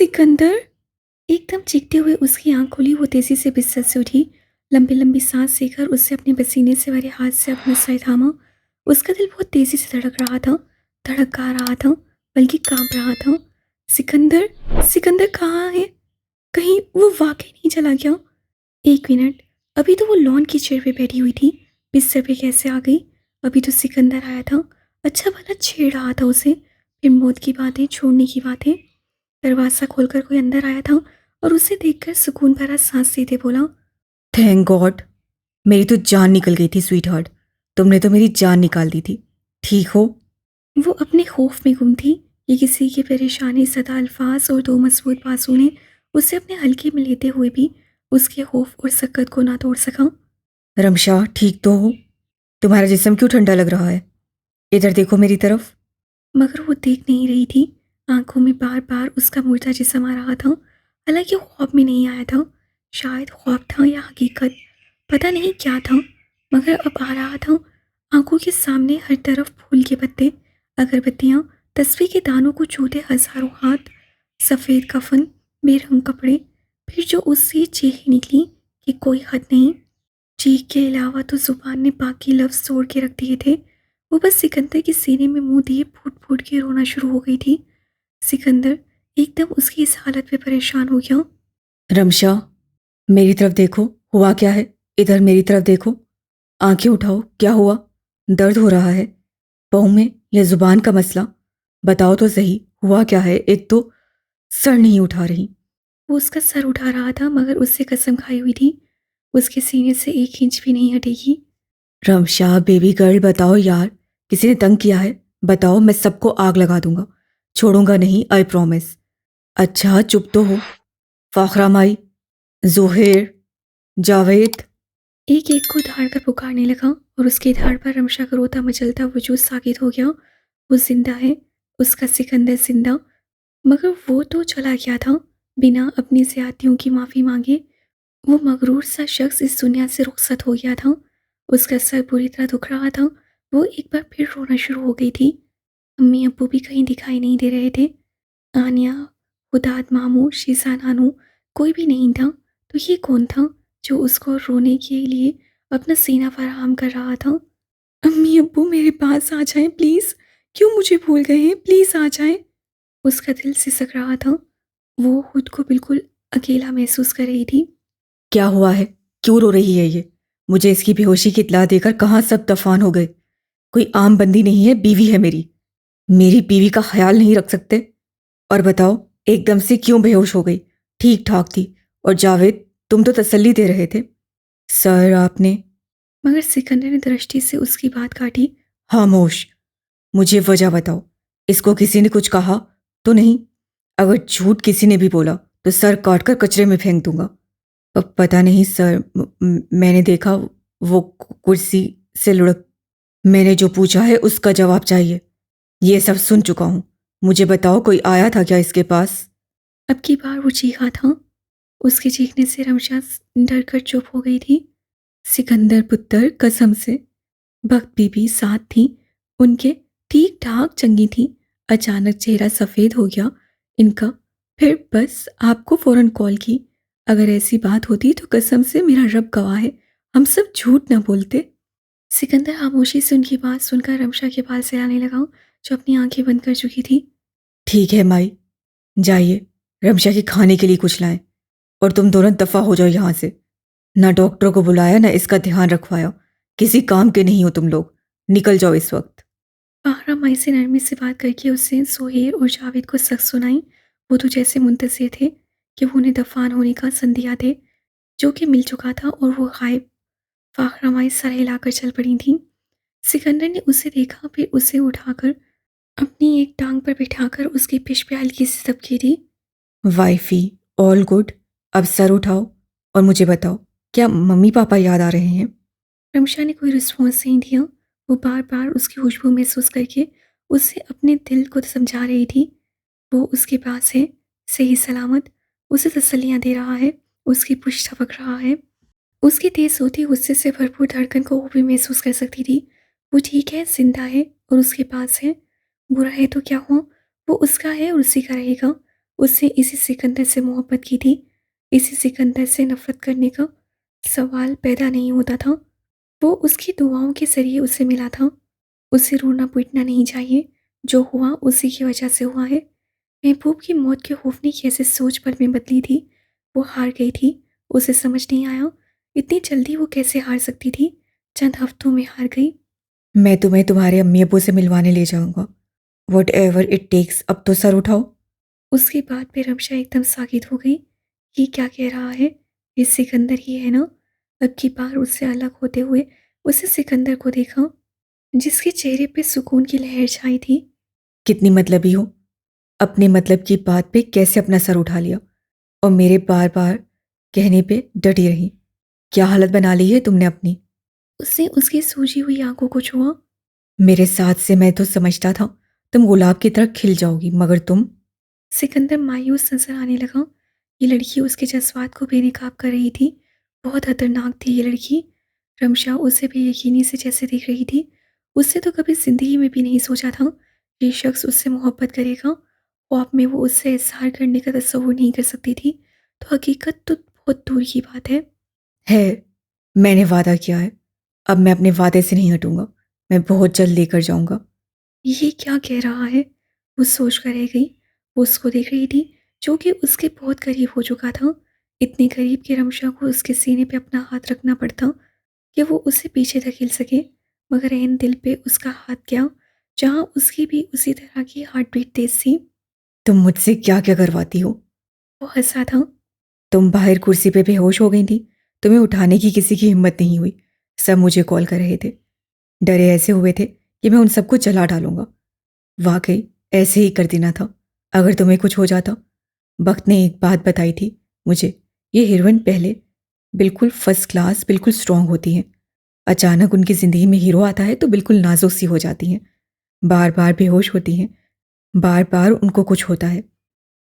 सिकंदर। एकदम चीखते हुए उसकी आंख खुली। वो तेजी से बिस्तर से उठी, लंबी लंबी सांस लेकर उससे अपने पसीने से भरे हाथ से अपना सर थामा। उसका दिल बहुत तेजी से धड़क रहा था, धड़क गा रहा था, बल्कि कांप रहा था। सिकंदर, सिकंदर कहाँ है? कहीं वो वाकई नहीं चला गया? एक मिनट, अभी तो वो लॉन की चेयर पे बैठी हुई थी, बिस्तर पे कैसे आ गई? अभी तो सिकंदर आया था, अच्छा भला छेड़ रहा था उसे, फिर मौत की बातें, छोड़ने की बातें। दरवाज़ा खोलकर कोई अंदर आया था और उसे देखकर सुकून भरा सांस लेते बोला, थैंक गॉड। मेरी तो जान निकल गई थी स्वीट हार्ट। तुमने तो मेरी जान निकाल दी थी। ठीक हो? वो अपने खौफ में गुम थी कि किसी की परेशानी सदा अल्फाज और दो मजबूत बांसुओं ने उसे अपने हल्के में लेते हुए भी उसके खौफ और सकत को ना तोड़ सका। रमशा, ठीक तो हो? तुम्हारा जिस्म क्यों ठंडा लग रहा है? इधर देखो मेरी तरफ। मगर वो देख नहीं रही थी। आंखों में बार बार उसका मुर्दा जिस्म आ रहा था। हालांकि ख्वाब में नहीं आया था, शायद ख्वाब था या हकीकत, पता नहीं क्या था, मगर अब आ रहा था। आंखों के सामने हर तरफ फूल के पत्ते, अगरबत्तियां, तस्वीर के दानों को छूते हजारों हाथ, सफ़ेद कफन, बेरंग कपड़े, फिर जो उससे चीख निकली कि कोई हद नहीं। चीख के अलावा तो जुबान ने बाकी लफ्ज तोड़ के रख दिए थे। वो बस सिकंदर के सीने में मुंह दिए फूट फूट के रोना शुरू हो गई थी। सिकंदर एकदम उसकी इस हालत पे परेशान हो गया। रमशा, मेरी तरफ देखो। हुआ क्या है? इधर मेरी तरफ देखो। आंखें उठाओ। क्या हुआ? दर्द हो रहा है पाँव में या जुबान का मसला? बताओ तो सही, हुआ क्या है? एक तो सर नहीं उठा रही। वो उसका सर उठा रहा था, मगर उससे कसम खाई हुई थी उसके सीने से एक इंच भी नहीं हटेगी। रमशा बेबी गर्ल, बताओ यार। किसी ने तंग किया है? बताओ, मैं सबको आग लगा दूंगा। छोड़ूंगा नहीं, आई प्रॉमिस। अच्छा चुप तो हो। फाखरा माई, जोहेर, जावेद। एक एक को धाड़ कर पुकारने लगा और उसकी धाड़ पर रमशा का रोता मचलता वजूद साबित हो गया। वो जिंदा है, उसका सिकंदर जिंदा। मगर वो तो चला गया था बिना अपनी ज्यादतियों की माफ़ी मांगे। वो मगरूर सा शख्स इस दुनिया से रुखसत हो गया था। उसका सर बुरी तरह दुख रहा था। वो एक बार फिर रोना शुरू हो गई थी। अम्मी अब्बू भी कहीं दिखाई नहीं दे रहे थे। आनिया, हुदाद मामू, शीजा नानू, कोई भी नहीं था। तो ये कौन था जो उसको रोने के लिए अपना सीना फराहम कर रहा था? अम्मी अब्बू मेरे पास आ जाएं प्लीज़। क्यों मुझे भूल गए हैं? प्लीज़ आ जाएं। उसका दिल सिसक रहा था। वो खुद को बिल्कुल अकेला महसूस कर रही थी। क्या हुआ है? क्यों रो रही है ये? मुझे इसकी बेहोशी की इत्तला देकर कहाँ सब तफान हो गए। कोई आम बंदी नहीं है, बीवी है मेरी। मेरी बीवी का ख्याल नहीं रख सकते? और बताओ, एकदम से क्यों बेहोश हो गई? ठीक ठाक थी। और जावेद, तुम तो तसल्ली दे रहे थे। सर आपने। मगर सिकंदर ने दृष्टि से उसकी बात काटी। खामोश। मुझे वजह बताओ। इसको किसी ने कुछ कहा तो नहीं? अगर झूठ किसी ने भी बोला तो सर काटकर कचरे में फेंक दूंगा। पता नहीं सर, मैंने देखा वो कुर्सी से लुढ़क। मैंने जो पूछा है उसका जवाब चाहिए। ये सब सुन चुका हूँ। मुझे बताओ, कोई आया था क्या इसके पास? अब की बार वो चीखा था। उसके चीखने से रमशा डर कर चुप हो गई थी। सिकंदर पुत्र, कसम से। भक्त बीबी साथ थी उनके, ठीक ठाक चंगी थी। अचानक चेहरा सफ़ेद हो गया इनका। फिर बस आपको फौरन कॉल की। अगर ऐसी बात होती तो कसम से मेरा रब गवाह है, हम सब झूठ ना बोलते। सिकंदर खामोशी से उनकी बात सुनकर रमशा के पास से आने लगा, जो अपनी आंखें बंद कर चुकी थी। ठीक है माई, जाइए रमशा के खाने के लिए कुछ लाएं। और तुम दोनों दफा हो जाओ यहाँ से। ना डॉक्टर को बुलाया, ना इसका ध्यान रखवाया। किसी काम के नहीं हो तुम लोग। निकल जाओ इस वक्त। आहरा माई से नरमी से बात करके उसने सोहेर और जावेद को सख्त सुनाई। वो तो जैसे मुंतज़िर थे कि वो उन्हें दफान होने का संदिया दे, जो कि मिल चुका था, और वो गायब। फाखरा माई सर हिलाकर चल पड़ी थीं। सिकंदर ने उसे देखा, फिर उसे उठाकर अपनी एक टांग पर बिठाकर उसकी पिछ पे हल्की सी झपकी दी। Wifey, all good. अब सर उठाओ और मुझे बताओ, क्या मम्मी पापा याद आ रहे हैं? रमशा ने कोई रिस्पॉन्स नहीं दिया। वो बार बार उसकी खुशबू महसूस करके उसे अपने दिल को समझा रही थी। वो उसके पास है, सही सलामत, उसे तसल्लियाँ दे रहा है, उसकी पुश्त थपक रहा है। उसकी तेज होती गुस्से से भरपूर धड़कन को वो भी महसूस कर सकती थी। वो ठीक है, जिंदा है और उसके पास है। बुरा है तो क्या हुआ, वो उसका है और उसी का रहेगा। उससे इसी सिकंदर से मोहब्बत की थी, इसी सिकंदर से नफ़रत करने का सवाल पैदा नहीं होता था। वो उसकी दुआओं के ज़रिए उसे मिला था। उसे रोना-पीटना नहीं चाहिए, जो हुआ उसी की वजह से हुआ है। महबूब की मौत के खौफ ने कैसे सोच पल में बदली थी। वो हार गई थी, उसे समझ नहीं आया, इतनी जल्दी वो कैसे हार सकती थी। चंद हफ्तों में हार गई। मैं तुम्हें तुम्हारे अम्मी अब्बू से मिलवाने ले जाऊंगा। वट एवर इट टेक्स, अब तो सर उठाओ। उसकी बात पे रमशा एकदम साकित हो गई। ये क्या कह रहा है? ये सिकंदर ही है ना? अब की बार उससे अलग होते हुए उसे सिकंदर को देखा, जिसके चेहरे पे सुकून की लहर छाई थी। कितनी मतलबी हो, अपने मतलब की बात पे कैसे अपना सर उठा लिया और मेरे बार बार कहने पे डटी रही। क्या हालत बना ली है तुमने अपनी। उसने उसकी सूजी हुई आंखों को छुआ। मेरे साथ से मैं तो समझता था तुम गुलाब की तरह खिल जाओगी, मगर तुम। सिकंदर मायूस नजर आने लगा। ये लड़की उसके जज्बात को बेनकाब कर रही थी। बहुत खतरनाक थी ये लड़की। रमशा उसे बेयकीनी से जैसे देख रही थी। उससे तो कभी जिंदगी में भी नहीं सोचा था ये शख्स उससे मोहब्बत करेगा। ख्वाब में वो उससे इजहार करने का तस्वुर नहीं कर सकती थी, तो हकीकत तो बहुत दूर की बात है, मैंने वादा किया है, अब मैं अपने वादे से नहीं हटूंगा। मैं बहुत जल्द लेकर जाऊंगा। ये क्या कह रहा है? वो सोच कर रह गई। वो उसको देख रही थी, जो कि उसके बहुत करीब हो चुका था। इतने करीब कि रमशा को उसके सीने पे अपना हाथ रखना पड़ता कि वो उसे पीछे धकेल सके। मगर एन दिल पे उसका हाथ गया, जहाँ उसकी भी उसी तरह की हार्ट बीट तेज थी। तुम मुझसे क्या क्या करवाती हो। वो हंसा था। तुम बाहर कुर्सी पे बेहोश हो गई थी, तुम्हें उठाने की किसी की हिम्मत नहीं हुई। सब मुझे कॉल कर रहे थे, डरे ऐसे हुए थे कि मैं उन सबको जला डालूंगा। वाकई ऐसे ही कर देना था अगर तुम्हें कुछ हो जाता। वक्त ने एक बात बताई थी मुझे, ये हीरोइन पहले बिल्कुल फर्स्ट क्लास, बिल्कुल स्ट्रांग होती हैं। अचानक उनकी ज़िंदगी में हीरो आता है तो बिल्कुल नाजुक सी हो जाती हैं, बार बार बेहोश होती हैं, बार बार उनको कुछ होता है।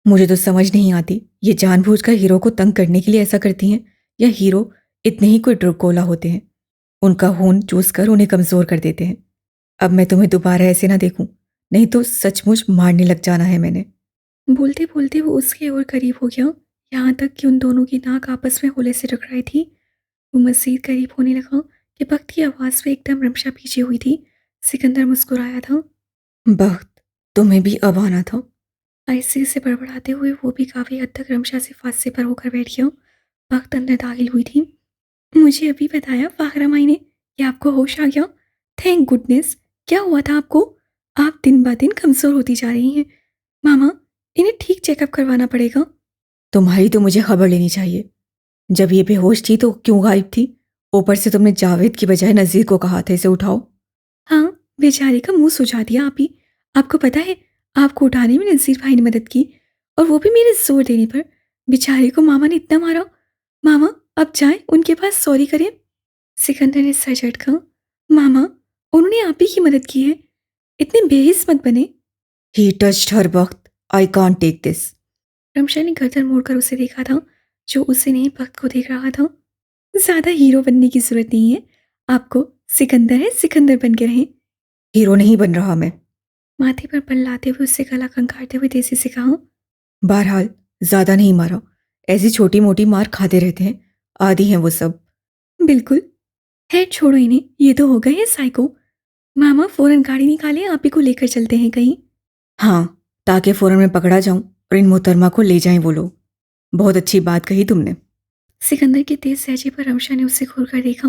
मुझे तो समझ नहीं आती, ये जानबूझकर हीरो को तंग करने के लिए ऐसा करती हैं या हीरो इतने ही कोई ड्रगोला होते हैं, उनका खून चूस कर उन्हें कमज़ोर कर देते हैं। अब मैं तुम्हें दोबारा ऐसे ना देखूं, नहीं तो सचमुच मारने लग जाना है मैंने। बोलते बोलते वो उसके और करीब हो गया, यहाँ तक कि उन दोनों की नाक आपस में होले से टकराई थी। वो मज़ीद करीब होने लगा कि बख्त की आवाज़ में एकदम रमशा पीछे हुई थी। सिकंदर मुस्कुराया था। बख्त, तुम्हें भी अब आना था। आहिस्ते से बड़बड़ाते हुए वो भी काफ़ी हद तक रमशा से फांसे पर होकर बैठ गया। बख्त अंदर दाखिल हुई थी। मुझे अभी बताया फाहरा माई ने कि आपको होश आ गया। Thank goodness. क्या हुआ था आपको? आप दिन ब दिन कमज़ोर होती जा रही हैं। मामा, इन्हें ठीक चेकअप करवाना पड़ेगा। तुम्हारी तो मुझे खबर लेनी चाहिए। जब ये बेहोश थी तो क्यों गायब थी? ऊपर से तुमने जावेद की बजाय नज़ीर को कहा था इसे उठाओ। हाँ, बेचारे का मुंह सुझा दिया आप ही। आपको पता है, आपको उठाने में नज़ीर भाई ने मदद की, और वो भी मेरे जोर देने पर। बेचारे को मामा ने इतना मारा। मामा, अब जाएं उनके पास सॉरी करें। सिकंदर ने सर झटका। मामा, उन्होंने आप ही की मदद की है, इतने बेहिस मत बने। ही टच्ड हर वक्त, I can't take this. Ramsha ने गर्दन मोड़कर उसे देखा था, जो उसे नहीं वक्त को देख रहा था। ज्यादा हीरो बनने की जरूरत नहीं है आपको। सिकंदर है, सिकंदर बन के रहें। हीरो नहीं बन रहा मैं। माथे पर बल लाते हुए उससे गला खंखारते हुए तेजी से कहा। बहरहाल, ज्यादा नहीं मारा, ऐसी छोटी मोटी मार खाते रहते हैं, आदी हैं वो सब। बिल्कुल। है, छोड़ो इन्हें, ये तो हो गए हैं साइको। मामा, फौरन गाड़ी निकालें, आप ही को लेकर चलते हैं कहीं। हाँ, ताकि फौरन मैं पकड़ा जाऊं और इन मोहतरमा को ले जाएं वो लोग। बहुत अच्छी बात कही तुमने। सिकंदर के तेज लहजे पर रमशा ने उसे घूर कर देखा,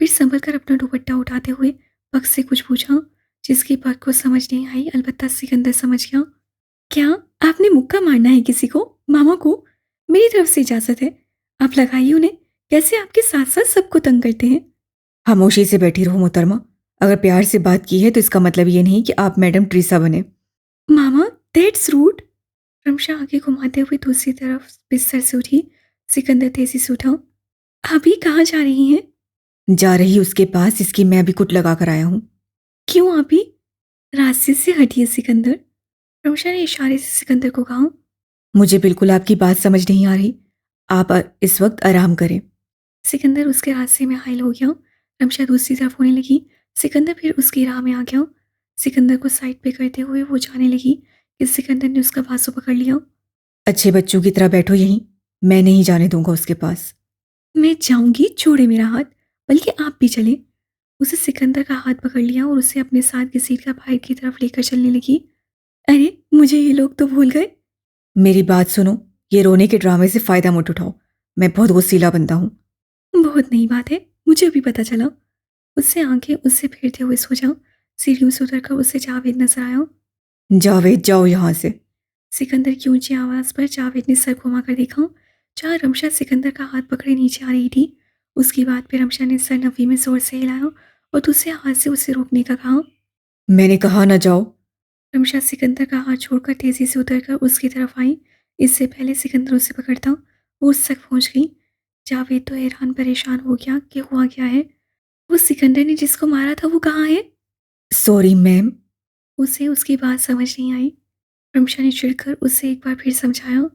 फिर संभल कर अपना दुपट्टा उठाते हुए पग से कुछ पूछा, जिसकी पग को समझ नहीं आई। अलबत्ता सिकंदर समझ गया। क्या आपने मुक्का मारना है किसी को? मामा को? मेरी तरफ से इजाजत है, आप लगाइए उन्हें। कैसे आपके साथ साथ सबको तंग करते हैं। खामोशी से बैठी रहो मोहतरमा। अगर प्यार से बात की है तो इसका मतलब ये नहीं कि आप मैडम ट्रीसा बने। मामा, दैट्स रूड। रमशा आगे घुमाते हुए दूसरी तरफ बिस्तर से उठी। सिकंदर तेजी से उठा। अभी कहाँ जा रही हैं? जा रही उसके पास, इसकी मैं भी कुट लगा कर आया हूँ। क्यों अभी? रास्ते से हटिए सिकंदर। रमशा ने इशारे से सिकंदर को कहा। मुझे बिल्कुल आपकी बात समझ नहीं आ रही। आप इस वक्त आराम करें। सिकंदर उसके रास्ते में हाइल हो गया। रमशा दूसरी तरफ होने लगी। सिकंदर फिर उसकी राह में आ गया। सिकंदर को साइड पे करते हुए वो जाने लगी कि सिकंदर ने उसका बाजू पकड़ लिया। अच्छे बच्चों की तरह बैठो यहीं, मैं नहीं जाने दूंगा उसके पास। मैं जाऊंगी, छोड़े मेरा हाथ, बल्कि आप भी चले। उसे सिकंदर का हाथ पकड़ लिया और उसे अपने साथ घसीटकर बाहर की तरफ लेकर चलने लगी। अरे मुझे ये लोग तो भूल गए। मेरी बात सुनो, ये रोने के ड्रामे से फायदा मत उठाओ। मैं बहुत गुस्सीला बंदा हूँ। बहुत नई बात है, मुझे अभी पता चला। उससे आंखें उससे फेरते हुए सोचा। सीढ़ियों से उतरकर उसे जावेद नजर आया। जावेद जाओ यहाँ से। सिकंदर की ऊंची आवाज पर जावेद ने सर घुमाकर देखा। जहाँ रमशा सिकंदर का हाथ पकड़े नीचे आ रही थी, उसकी बात पे रमशा ने सर नफी में जोर से हिलाया और दूसरे हाथ से उसे रोकने का कहा। मैंने कहा ना जाओ। रमशा सिकंदर का हाथ छोड़कर तेजी से उतरकर उसकी तरफ आई। इससे पहले सिकंदर उसे पकड़ता, वो उस तक पहुंच गई। जावेद तो हैरान परेशान हो गया कि हुआ क्या है। वो सिकंदर ने जिसको मारा था वो कहाँ है? Sorry ma'am. उसे उसकी बात समझ नहीं आई। रमशा ने चिढ़कर उसे एक बार फिर समझाया।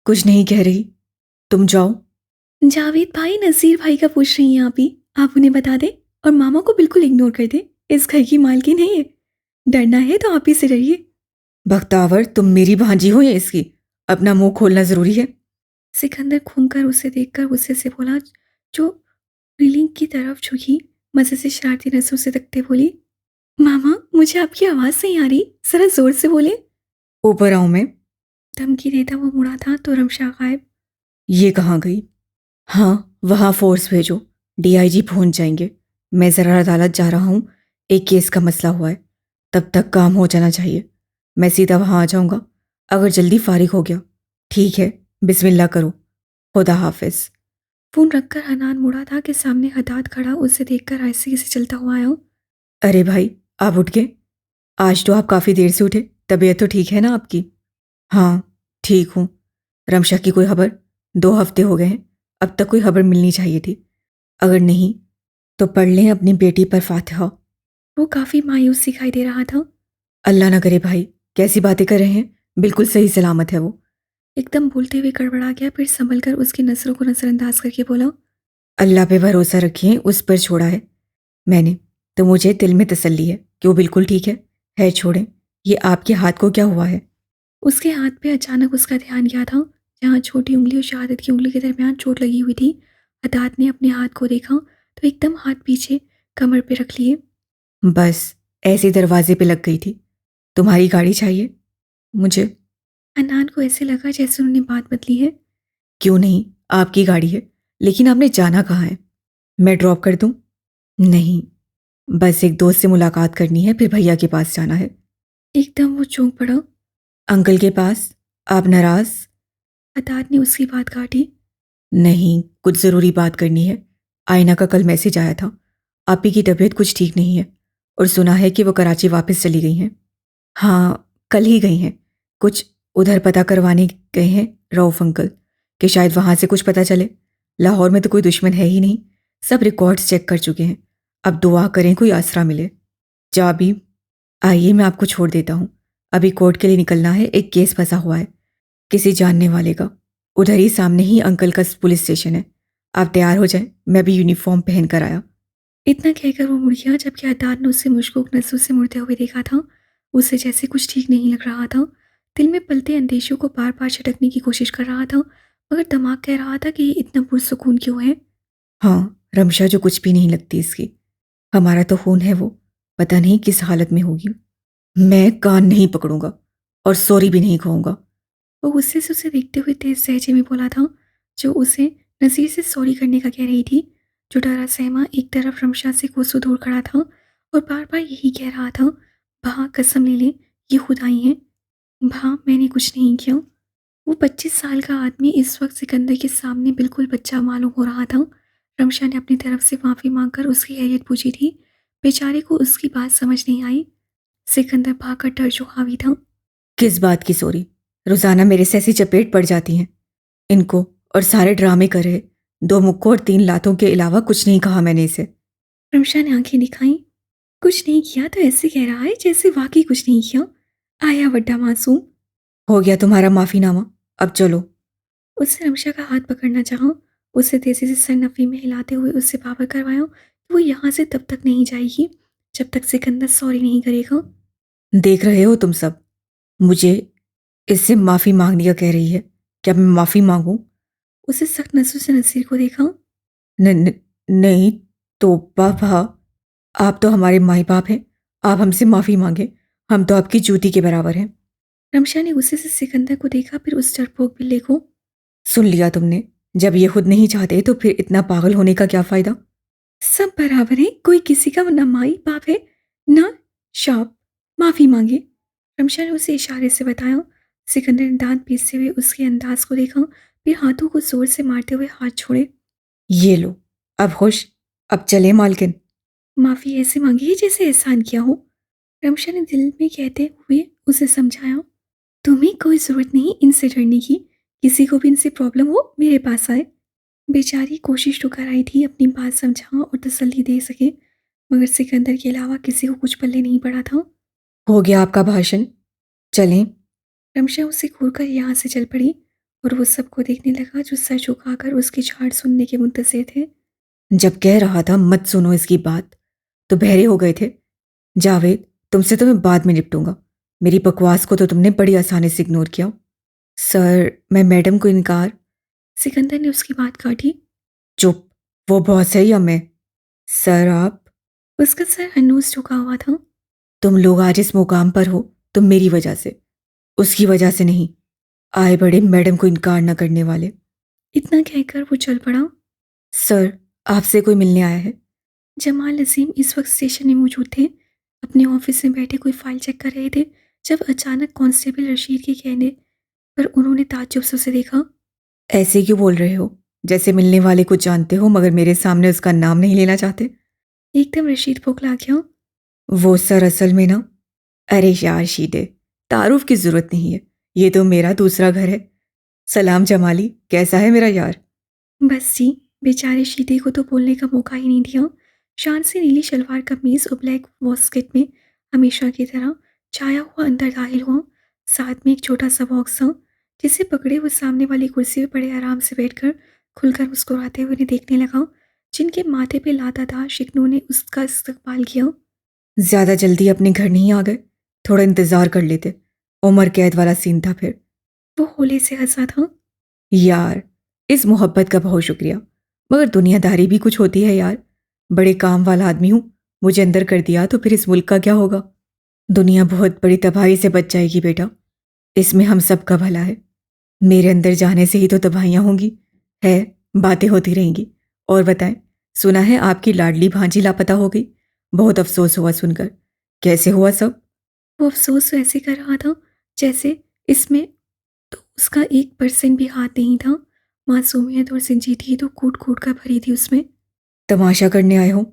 कुछ नहीं कह रही, तुम जाओ। जावेद भाई, नज़ीर भाई का पूछ रही हैं आप ही, आप उन्हें बता दें। और मामा को बिल्कुल इग्नोर कर दे, इस घर की मालकिन है ये। डरना है तो आप ही से डरिए। बख्तावर, तुम मेरी भांजी हो या इसकी? अपना मुंह खोलना जरूरी है। सिकंदर घूमकर उसे देखकर गुस्से से बोला, जो रेलिंग की तरफ झुकी। मजे से शरारती नजरों से तकते बोली, मामा मुझे आपकी आवाज़ नहीं आ रही, जरा जोर से बोले। ऊपर आऊं मैं? धमकी देता वो मुड़ा था तो रमशा गायब। ये कहाँ गई? हाँ, वहाँ फोर्स भेजो, डीआईजी पहुंच जाएंगे। मैं जरा अदालत जा रहा हूँ, एक केस का मसला हुआ है, तब तक काम हो जाना चाहिए। मैं सीधा वहाँ आ जाऊँगा अगर जल्दी फारिग हो गया। ठीक है, बिस्मिल्लाह करो। खुदा हाफिज। फोन रखकर हनान मुड़ा था कि सामने हदाद खड़ा उसे देखकर आहिस्ते से चलता हुआ आया। अरे भाई, आप उठ गए? आज तो आप काफ़ी देर से उठे, तबीयत तो ठीक है ना आपकी? हाँ, ठीक हूँ। रमशा की कोई खबर? 2 हफ्ते हो गए हैं, अब तक कोई खबर मिलनी चाहिए थी। अगर नहीं तो पढ़ लें अपनी बेटी पर फातिहा। वो काफी मायूस दिखाई दे रहा था। अल्लाह ना करे भाई, कैसी बातें कर रहे हैं? बिल्कुल सही सलामत है वो। एकदम बोलते हुए गड़बड़ा गया, फिर संभल कर उसकी नजरों को नजरअंदाज करके बोला, अल्लाह पे भरोसा रखिए, उस पर छोड़ा है मैंने। तो मुझे दिल में तसल्ली है कि वो बिल्कुल ठीक है। छोड़ें, ये आपके हाथ को क्या हुआ है? उसके हाथ पे अचानक उसका ध्यान गया था, जहाँ छोटी उंगली और शहादत की उंगली के दरमियान चोट लगी हुई थी। हदात ने अपने हाथ को देखा तो एकदम हाथ पीछे कमर पे रख लिए। बस ऐसे दरवाजे पे लग गई थी। तुम्हारी गाड़ी चाहिए मुझे? अनान को ऐसे लगा जैसे उन्होंने बात बदली है। क्यों नहीं, आपकी गाड़ी है, लेकिन आपने जाना कहाँ है? मैं ड्रॉप कर दूं? नहीं, बस एक दोस्त से मुलाकात करनी है, फिर भैया के पास जाना है। एकदम वो चौंक पड़ा। अंकल के पास? आप नाराज? हदात ने उसकी बात काटी। नहीं, कुछ ज़रूरी बात करनी है। आयना का कल मैसेज आया था, आप ही की तबीयत कुछ ठीक नहीं है, और सुना है कि वो कराची वापस चली गई हैं। हाँ, कल ही गई हैं। कुछ उधर पता करवाने गए हैं रऊफ अंकल, कि शायद वहाँ से कुछ पता चले। लाहौर में तो कोई दुश्मन है ही नहीं, सब रिकॉर्ड्स चेक कर चुके हैं। अब दुआ करें कोई आसरा मिले। जा भी, आइए मैं आपको छोड़ देता हूँ। अभी कोर्ट के लिए निकलना है, एक केस फंसा हुआ है किसी जानने वाले का। उधर ही सामने ही अंकल का पुलिस स्टेशन है। आप तैयार हो जाएं, मैं भी यूनिफॉर्म पहन कर आया। इतना कहकर वो मुड़ गया, जबकि हदात ने उसे मुशकूक नजरों से मुड़ते हुए देखा था। उसे जैसे कुछ ठीक नहीं लग रहा था। दिल में पलते अंदेशों को बार बार झटकने की कोशिश कर रहा था, मगर दिमाग कह रहा था कि ये इतना पुरसुकून क्यों है। हाँ, रमशा जो कुछ भी नहीं लगती इसकी। हमारा तो खून है वो, पता नहीं किस हालत में होगी। मैं कान नहीं पकड़ूंगा और सॉरी भी नहीं कहूंगा। वो गुस्से से उसे देखते हुए तेज लहजे में बोला था, जो उसे नज़ीर से सॉरी करने का कह रही थी। जो डरा सहमा एक तरफ रमशा से कोसों दूर खड़ा था और बार बार यही कह रहा था, भा कसम ले ले, ये खुद आई हैं। भा मैंने कुछ नहीं किया। वो 25 साल का आदमी इस वक्त सिकंदर के सामने बिल्कुल बच्चा मालूम हो रहा था। रमशा ने अपनी तरफ से माफ़ी मांगकर उसकी हैसियत पूछी थी। बेचारे को उसकी बात समझ नहीं आई। सिकंदर भागकर डर जो हावी था। किस बात की सॉरी? रोजाना मेरे से ऐसी चपेट पड़ जाती हैं इनको, और सारे ड्रामे कर रहे। 2 मुक्कों और 3 लातों के अलावा कुछ नहीं कहा मैंने इसे। रमशा ने आंखें दिखाई। कुछ नहीं किया तो ऐसे कह रहा है जैसे वाकई कुछ नहीं किया। आया बड्डा मासूम। हो गया तुम्हारा माफीनामा, अब चलो। उससे रमशा का हाथ पकड़ना चाहा। उसे तेजी से सरनफी में हिलाते हुए उससे बावर करवाया कि वो यहाँ से तब तक नहीं जाएगी जब तक सिकंदर सॉरी नहीं करेगा। देख रहे हो तुम सब, मुझे इससे माफ़ी मांगने का कह रही है। क्या मैं माफ़ी मांगूं? उसे सख्त नज़रों से नसीर को देखा। न, न, नहीं तो पापा, आप तो हमारे माई बाप हैं। आप हमसे माफ़ी मांगे, हम तो आपकी जूती के बराबर हैं। रमशा ने गुस्से से सिकंदर को देखा, फिर उस डरपोक बिल्ली को। सुन लिया तुमने। जब ये खुद नहीं चाहते तो फिर इतना पागल होने का क्या फ़ायदा? सब बराबर है, कोई किसी का ना माई बाप है ना शॉप। माफी मांगे, रमशा ने उसे इशारे से बताया। सिकंदर ने दांत पीसते हुए उसके अंदाज को देखा, फिर हाथों को जोर से मारते हुए हाथ छोड़े। ये लो, अब खुश? अब चले मालकिन। माफी ऐसे मांगी जैसे एहसान किया हो, रमशा ने दिल में कहते हुए उसे समझाया। तुम्हें कोई जरूरत नहीं इनसे डरने की, किसी को भी इनसे प्रॉब्लम हो मेरे पास आए। बेचारी कोशिश तो कर आई थी अपनी बात समझा और तसल्ली दे सके, मगर सिकंदर के अलावा किसी को कुछ पल्ले नहीं पड़ा था। हो गया आपका भाषण, चलें। रमशा उसे घूरकर यहाँ से चल पड़ी और वो सबको देखने लगा जो सर झुकाकर उसकी झाड़ सुनने के मुंतज़िर थे। जब कह रहा था मत सुनो इसकी बात, तो बहरे हो गए थे। जावेद, तुमसे तो मैं बाद में निपटूंगा। मेरी बकवास को तो तुमने बड़ी आसानी से इग्नोर किया। सर, मैं मैडम को इनकार। सिकंदर ने उसकी बात काटी। चुप, वो बॉस है या मैं? सर आप, उसका सर हनूस झुका हुआ था। तुम लोग आज इस मुकाम पर हो तो मेरी वजह से, उसकी वजह से नहीं। आए बड़े मैडम को इनकार न करने वाले। इतना कहकर वो चल पड़ा। सर, आपसे कोई मिलने आया है। जमाल नसीम इस वक्त स्टेशन में मौजूद थे, अपने ऑफिस में बैठे कोई फाइल चेक कर रहे थे, जब अचानक कांस्टेबल रशीद के कहने पर उन्होंने ताज्जुब से उसे देखा। ऐसे क्यों बोल रहे हो, जैसे मिलने वाले को जानते हो मगर मेरे सामने उसका नाम नहीं लेना चाहते? एकदम रशीद बौखला गया। वो सर असल में ना, अरे यार शीदे, तारुफ की जरूरत नहीं है। ये तो मेरा दूसरा घर है। सलाम जमाली, कैसा है मेरा यार? बस जी, बेचारे शीदे को तो बोलने का मौका ही नहीं दिया। शान से नीली शलवार कमीज और ब्लैक वॉस्केट में हमेशा की तरह छाया हुआ अंदर दाखिल हुआ। साथ में एक छोटा सा बॉक्स था, जिसे पकड़े वो सामने वाली कुर्सी पर बड़े आराम से बैठकर खुलकर मुस्कुराते हुए उन्हें देखने लगा, जिनके माथे पे लातादार शिकनों ने उसका इस्तकबाल किया। ज्यादा जल्दी अपने घर नहीं आ गए? थोड़ा इंतजार कर लेते। उम्र कैद वाला सीन था फिर। वो होले से हंसा था। यार, इस मोहब्बत का बहुत शुक्रिया, मगर दुनियादारी भी कुछ होती है यार। बड़े काम वाला आदमी हूं, मुझे अंदर कर दिया तो फिर इस मुल्क का क्या होगा? दुनिया बहुत बड़ी तबाही से बच जाएगी बेटा। इसमें हम सबका भला है। मेरे अंदर जाने से ही तो तबाहियां होंगी। है, बातें होती रहेंगी। और बताएं, सुना है आपकी लाडली भांजी लापता हो गई। बहुत अफसोस हुआ सुनकर। कैसे हुआ सब? वो अफसोस तो ऐसे कर रहा था जैसे इसमें तो उसका 1% भी हाथ नहीं था। मासूमियत और संजीदगी तो कूट कूट कर भरी थी उसमें। तमाशा करने आए हो?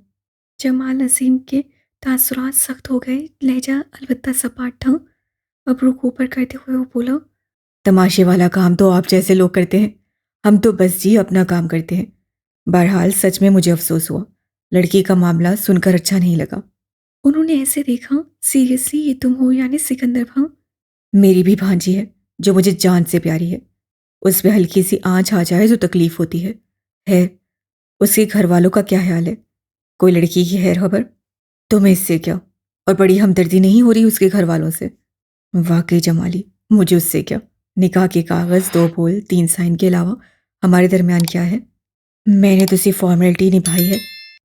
जमाल नसीम के तासुरात सख्त हो गए, लहजा अलबत्ता सपाट था। अब रुख ऊपर करते हुए वो बोला। तमाशे वाला काम तो आप जैसे लोग करते हैं। हम तो बस जी अपना काम करते हैं। बहरहाल सच में मुझे अफसोस हुआ। लड़की का मामला सुनकर अच्छा नहीं लगा। उन्होंने ऐसे देखा, सीरियसली ये तुम हो यानी सिकंदर भां? मेरी भी भांजी है जो मुझे जान से प्यारी है। उस पे हल्की सी आंच आ जाए जो तकलीफ होती है। उसके घर वालों का क्या ख्याल है? कोई लड़की की खैर खबर? तुम्हें इससे क्या? और बड़ी हमदर्दी नहीं हो रही उसके घर वालों से? वाकई जमाली, मुझे उससे क्या? निकाह के कागज, 2 बोल 3 साइन के अलावा हमारे दरमियान क्या है? मैंने तो सिर्फ फॉर्मेलिटी निभाई है।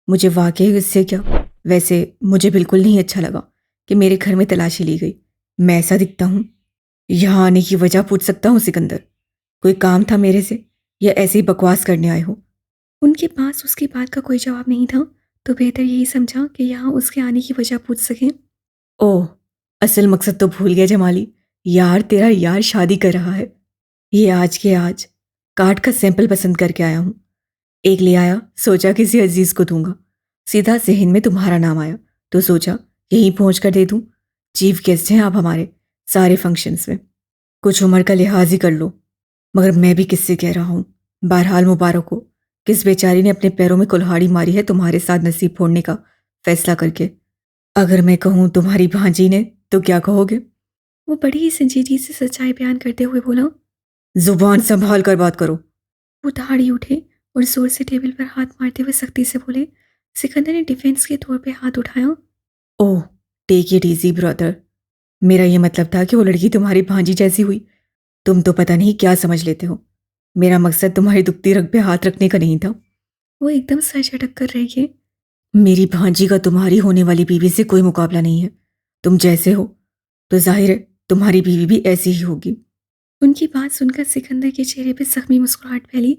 मुझे वाकई उससे क्या? वैसे मुझे बिल्कुल नहीं अच्छा लगा कि मेरे घर में तलाशी ली गई। मैं ऐसा दिखता हूँ? यहाँ आने की वजह पूछ सकता हूँ सिकंदर? कोई काम था मेरे से, या ऐसे ही बकवास करने आए हो? उनके पास उसकी बात का कोई जवाब नहीं था, तो बेहतर यही समझा कि यहाँ उसके आने की वजह पूछ सकें। ओह, असल मकसद तो भूल गया जमाली। यार, तेरा यार शादी कर रहा है। ये आज के आज कार्ड का सैंपल पसंद करके आया हूँ। एक ले आया, सोचा किसी अजीज को दूंगा। सीधा जहन में तुम्हारा नाम आया तो सोचा यहीं पहुंच कर दे दूं। चीफ गेस्ट हैं आप हमारे सारे फंक्शंस में। कुछ उम्र का लिहाज ही कर लो। मगर मैं भी किससे कह रहा हूँ। बहरहाल मुबारक हो। किस बेचारी ने अपने पैरों में कुल्हाड़ी मारी है तुम्हारे साथ नसीब फोड़ने का फैसला करके। अगर मैं कहूँ तुम्हारी भांजी ने, तो क्या कहोगे? वो बड़ी ही संजीदगी से सच्चाई बयान करते हुए बोला। जुबान संभाल कर बात करो। वो दहाड़ी उठे और जोर से टेबल पर हाथ मारते हुए सख्ती से बोले। सिकंदर ने डिफेंस के तौर पे हाथ उठाया। ओह, टेक इट इजी ब्रदर। मेरा ये मतलब था कि वो लड़की तुम्हारी भांजी जैसी हुई तुम तो पता नहीं क्या समझ लेते हो। मेरा मकसद तुम्हारी दुखती रग पे हाथ रखने का नहीं था। वो एकदम सर झटक कर रही है। मेरी भांजी का तुम्हारी होने वाली बीवी से कोई मुकाबला नहीं है। तुम जैसे हो तो जाहिर है तुम्हारी बीवी भी ऐसी ही होगी। उनकी बात सुनकर सिकंदर के चेहरे पे जख्मी मुस्कुराहट फैली।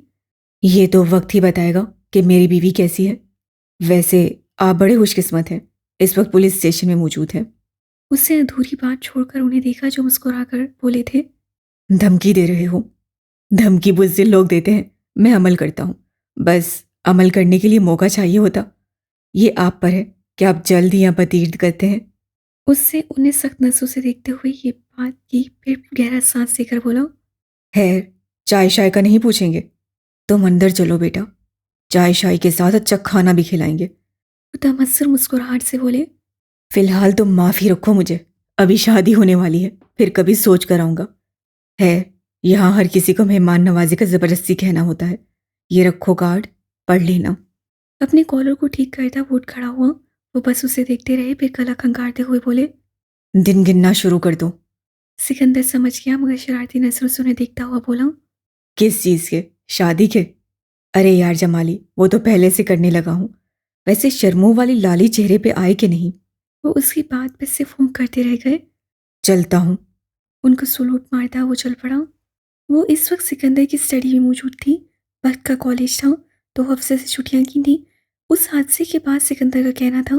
ये तो वक्त ही बताएगा कि मेरी बीवी कैसी है। वैसे आप बड़े खुशकिस्मत हैं, इस वक्त पुलिस स्टेशन में मौजूद हैं। उसने अधूरी बात छोड़कर उन्हें देखा जो मुस्कुराकर बोले थे। धमकी दे रहे हो? धमकी बुज़दिल लोग देते हैं, मैं अमल करता हूँ। बस अमल करने के लिए मौका चाहिए होता। ये आप पर है कि आप जल्द या बदीर करते हैं। उससे उन्हें सख्त नजरों से देखते हुए ये बात की, फिर गहरा सांस लेकर बोला। खैर, चाय शाय का नहीं पूछेंगे? तुम अंदर चलो बेटा, चाय शाय के साथ अच्छा खाना भी खिलाएंगे। वो तमस्सुर मुस्कुराहट से बोले। फिलहाल तुम माफ़ी रखो मुझे, अभी शादी होने वाली है, फिर कभी सोच कर आऊँगा। है, यहाँ हर किसी को मेहमान नवाजी का ज़बरदस्ती कहना होता है। ये रखो कार्ड, पढ़ लेना। अपने कॉलर को ठीक करता वो उठ खड़ा हुआ। वो बस उसे देखते रहे, फिर गला खंगारते हुए बोले। दिन गिनना शुरू कर दो। सिकंदर समझ गया, मगर शरारती नजरों से उन्हें देखता हुआ बोला। किस चीज़ के? शादी के? अरे यार जमाली, वो तो पहले से करने लगा हूँ। वैसे शर्मों वाली लाली चेहरे पे आए कि नहीं? वो उसकी बात पे से फूंक करते रह गए। चलता हूँ। उनको सलूट मारता वो चल पड़ा। वो इस वक्त सिकंदर की स्टडी में मौजूद थी। वक्त का कॉलेज था, तो हफ्ते से छुट्टियां की थी। उस हादसे के बाद सिकंदर का कहना था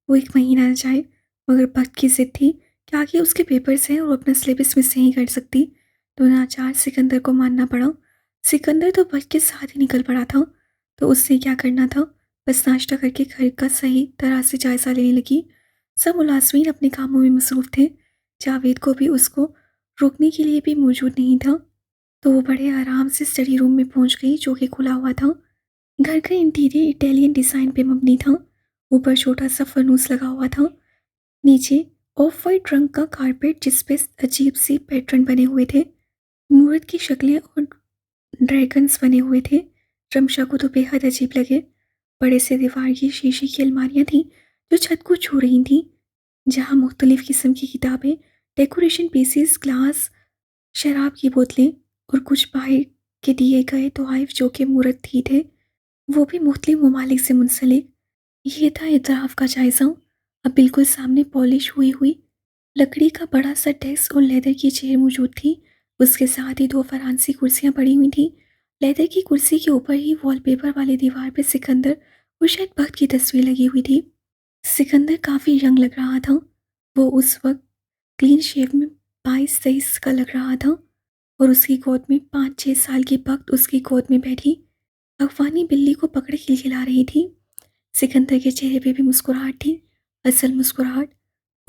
वो 1 महीना न जाए, मगर वक्त की जिद थी कि आगे उसके पेपर्स हैं और अपना सिलेबस मिस नहीं कर सकती। तो नाचार सिकंदर को मानना पड़ा। सिकंदर तो वक्त के साथ ही निकल पड़ा था, तो उसने क्या करना था, बस नाश्ता करके घर का सही तरह से जायजा लेने लगी। सब मुलाजमीन अपने कामों में मसरूफ थे। जावेद को भी उसको रोकने के लिए भी मौजूद नहीं था। तो वो बड़े आराम से स्टडी रूम में पहुंच गई, जो कि खुला हुआ था। घर का इंटीरियर इटालियन डिज़ाइन पे मबनी था। ऊपर छोटा सा फनूस लगा हुआ था। नीचे ऑफ वाइट रंग का कारपेट, जिस पे अजीब सी पैटर्न बने हुए थे। मूर्त की शक्लें और ड्रैगन्स बने हुए थे। रमशा को तो बेहद अजीब लगे। बड़े से दीवार की शीशे की अलमारियां थीं जो छत को छू रही थीं, जहां मुख्तलिफ किस्म की किताबें, डेकोरेशन पीसेस, ग्लास, शराब की बोतलें और कुछ बाहर के दिए गए तोहफ़ जो कि मूर्त ही थे, वो भी मुख्तलिफ ममालिक से मुंसलिक। ये था इतराफ़ का जायज़ा। अब बिल्कुल सामने पॉलिश हुई हुई लकड़ी का बड़ा सा डेस्क और लेदर की चेयर मौजूद थी। उसके साथ ही 2 फरांसी कुर्सियां पड़ी हुई थीं। लेदर की कुर्सी के ऊपर ही वॉलपेपर वाली दीवार पे सिकंदर और शायद भक्त की तस्वीर लगी हुई थी। सिकंदर काफ़ी यंग लग रहा था। वो उस वक्त क्लीन शेव में 22-23 का लग रहा था, और उसकी गोद में 5-6 साल की भक्त उसकी गोद में बैठी अफगानी बिल्ली को पकड़े खिलखिला रही थी। सिकंदर के चेहरे पे भी मुस्कुराहट थी, असल मुस्कुराहट।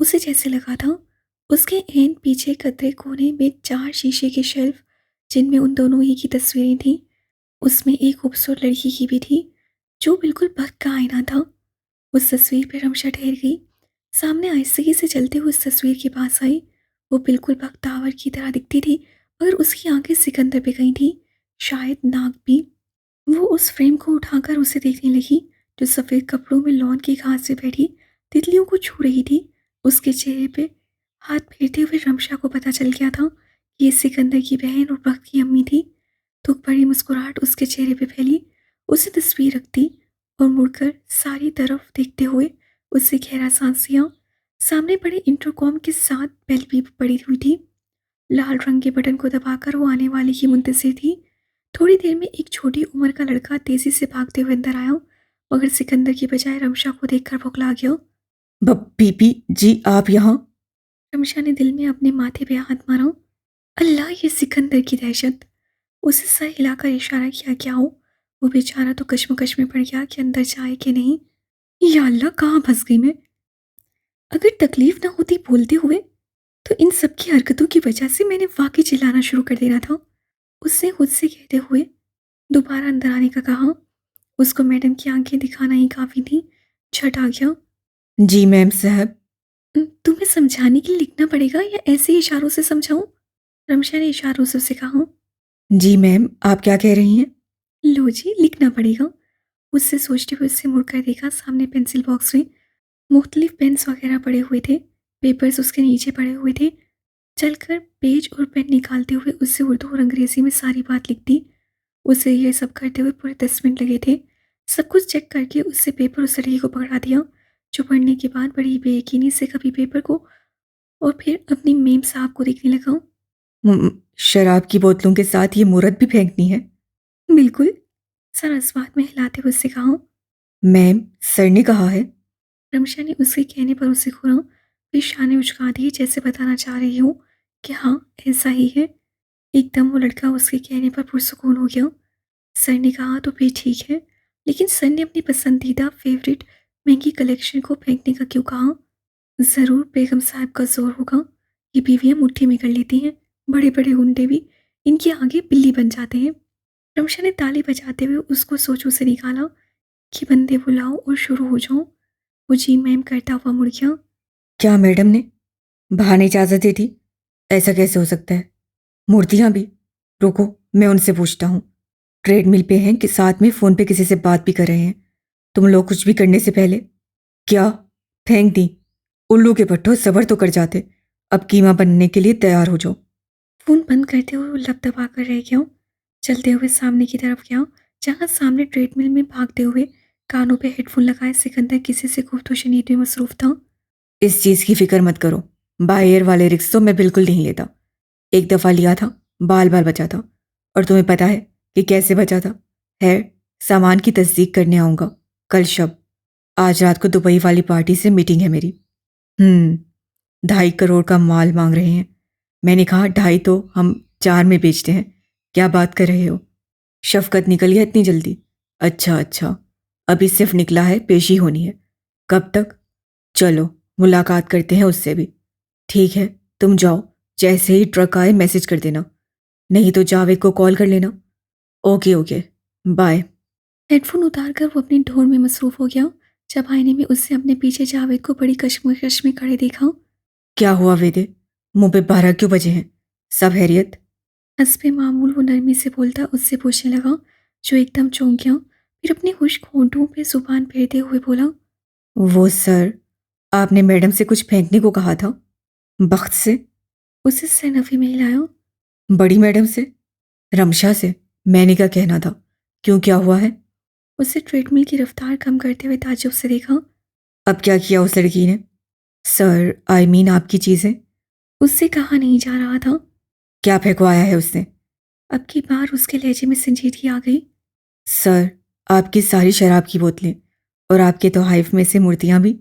उसे जैसे लगा था उसके एंड पीछे कतरे कोने में 4 शीशे के शेल्फ, जिनमें उन दोनों ही की तस्वीरें थीं। उसमें एक खूबसूरत लड़की की भी थी, जो बिल्कुल भक्त का आईना था। उस तस्वीर पर रमशा ठहर गई। सामने आहिस्तगी से चलते हुए उस तस्वीर के पास आई। वो बिल्कुल बख्तावर की तरह दिखती थी, मगर उसकी आंखें सिकंदर पे गई थी, शायद नाक भी। वो उस फ्रेम को उठाकर उसे देखने लगी, जो सफ़ेद कपड़ों में लॉन की घास से बैठी तितलियों को छू रही थी। उसके चेहरे पे हाथ फेरते हुए रमशा को पता चल गया था कि ये सिकंदर की बहन और बख्त की अम्मी थी। तो बड़ी मुस्कुराहट उसके चेहरे पे फैली। उसे तस्वीर रख दी और मुड़कर सारी तरफ देखते हुए उससे गहरा सांस लिया। सामने बड़े इंटरकॉम के साथ बेल भी पड़ी हुई थी। लाल रंग के बटन को दबाकर वो आने वाली की मुंतज़िर थी। थोड़ी देर में एक छोटी उम्र का लड़का तेजी से भागते हुए अंदर आया, मगर सिकंदर की बजाय रमशा को देखकर बौखला गया। बीपी जी, आप यहाँ? रमशा ने दिल में अपने माथे पे हाथ मारा। अल्लाह, ये सिकंदर की दहशत! उसे सर हिलाकर इशारा किया क्या हो। वो बेचारा तो कश्मकश में पड़ गया कि अंदर जाए कि नहीं। या अल्लाह, कहाँ फंस गई मैं। अगर तकलीफ ना होती बोलते हुए, तो इन सब की हरकतों की वजह से मैंने वाकई चिल्लाना शुरू कर देना था। उसने खुद से कहते हुए दोबारा अंदर आने का कहा। उसको मैडम की आंखें दिखाना ही काफ़ी थी। झट आ गया। जी मैम साहब। तुम्हें समझाने के लिए लिखना पड़ेगा या ऐसे ही इशारों से समझाऊं? रमशा ने इशारों से उसे कहा। जी मैम, आप क्या कह रही हैं? लो जी, लिखना पड़ेगा। उससे सोचते हुए उससे मुड़कर देखा। सामने पेंसिल बॉक्स में मुख्तलिफ पेन्स वगैरह पड़े हुए थे। पेपर्स उसके नीचे पड़े हुए थे। चलकर पेज और पेन निकालते हुए उससे उर्दू और अंग्रेजी में सारी बात लिख दी। उसे ये सब करते हुए पूरे 10 मिनट लगे थे। सब कुछ चेक करके उससे पेपर उस लड़की को पकड़ा दिया, जो पढ़ने के बाद बड़ी बेयकीनी से कभी पेपर को और फिर अपनी मेम साहब को देखने लगा। शराब की बोतलों के साथ ये मुरत भी फेंकनी है? बिल्कुल, सर अस्वाद में हिलाते हुए उससे कहा। मैम, सर ने कहा है। रमशा ने उसके कहने पर उसे घूरा, फिर शाने उचका दिए जैसे बताना चाह रही हो कि हाँ, ऐसा ही है। एकदम वो लड़का उसके कहने पर पुरसुकून हो गया। सर ने कहा तो फिर ठीक है, लेकिन सर ने अपनी पसंदीदा फेवरेट महंगी कलेक्शन को फेंकने का क्यों कहा? ज़रूर बेगम साहब का ज़ोर होगा। ये बीवियाँ मुट्ठी में कर लेती हैं, बड़े बड़े गुंडे भी इनके आगे बिल्ली बन जाते हैं। रमशा ने ताली बजाते हुए उसको सोचों से निकाला कि बंदे बुलाओ और शुरू हो जाओ। वो जी मैम करता हुआ मुड़ गया। क्या मैडम ने बाहर इजाजत दी थी? ऐसा कैसे हो सकता है? मूर्तियां भी? रुको, मैं उनसे पूछता हूँ। ट्रेडमिल पे हैं कि साथ में फोन पे किसी से बात भी कर रहे हैं? तुम लोग कुछ भी करने से पहले क्या फेंक दी? उल्लू के पट्टो, सबर तो कर जाते। अब कीमा बनने के लिए तैयार हो जाओ। फ़ोन बंद करते हुए वो लब दबा कर रह गया। चलते हुए सामने की तरफ गया, जहाँ सामने ट्रेडमिल में भागते हुए कानों पे हेडफोन लगाए सिकंदर किसी से गुफ्तगू नींद में मसरूफ था। इस चीज की फिक्र मत करो। बाय एयर वाले रिक्स तो मैं बिल्कुल नहीं लेता। एक दफा लिया था, बाल बाल बचा था। और तुम्हें पता है कि कैसे बचा था? है, सामान की तस्दीक करने आऊंगा कल शब। आज रात को दुबई वाली पार्टी से मीटिंग है मेरी। 2.5 करोड़ का माल मांग रहे हैं। मैंने कहा 2.5 तो हम 4 में बेचते हैं। क्या बात कर रहे हो? शफकत निकल गया इतनी जल्दी? अच्छा अच्छा, अभी सिर्फ निकला है, पेशी होनी है। कब तक? चलो मुलाकात करते हैं उससे भी। ठीक है, तुम जाओ। जैसे ही ट्रक आए मैसेज कर देना, नहीं तो जावेद को कॉल कर लेना। Okay okay, bye. हेडफोन उतार कर वो अपनी ढोर में मसरूफ हो गया। जब आईने में उससे अपने पीछे जावेद को बड़ी कश्मकश में खड़े देखा। क्या हुआ वेदे? मुंह पे 12 क्यों बजे हैं? सब हैरियत? हंसपे मामूल वो नरमी से बोलता उससे पूछने लगा, जो एकदम चौंक गया। फिर अपने खुश्क होंठों पे जुबान फेरते हुए बोला, वो सर, आपने मैडम से कुछ फेंकने को कहा था। बख्त से? उसे सर नफी में हिलाया। बड़ी मैडम से? रमशा से? मैंने क्या कहना था? क्यों, क्या हुआ है? उसे ट्रेडमिल की रफ्तार कम करते हुए ताज्जुब से देखा। अब क्या किया उस लड़की ने? सर, आई मीन आपकी चीजें। उससे कहा नहीं जा रहा था। क्या फेंकवाया है उसने? अब की बार उसके लहजे में संजीदगी आ गई। सर, आपकी सारी शराब की बोतलें और आपके तोहफ़ में से मूर्तियां भी।